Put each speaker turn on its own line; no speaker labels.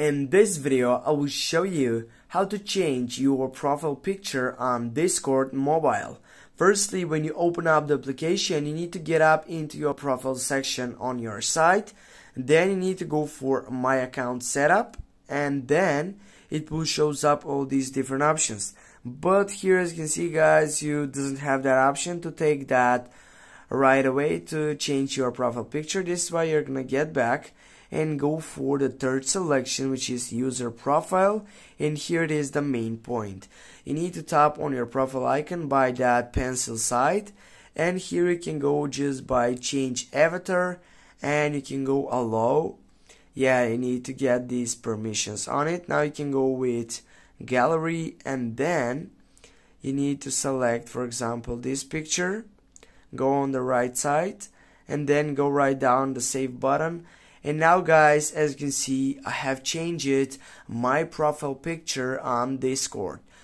In this video, I will show you how to change your profile picture on Discord mobile. Firstly, when you open up the application, you need to get up into your profile section on your site. Then you need to go for My Account Setup, and then it will shows up all these different options. But here, as you can see, guys, you doesn't have that option to take that right away to change your profile picture. This is why you're gonna get back and go for the third selection, which is user profile, and here it is the main point. You need to tap on your profile icon by that pencil side, and here you can go just by change avatar, and you can go allow. Yeah, you need to get these permissions on it. Now you can go with gallery, and then you need to select, for example, this picture, go on the right side, and then go right down the save button. And now, guys, as you can see, I have changed my profile picture on Discord.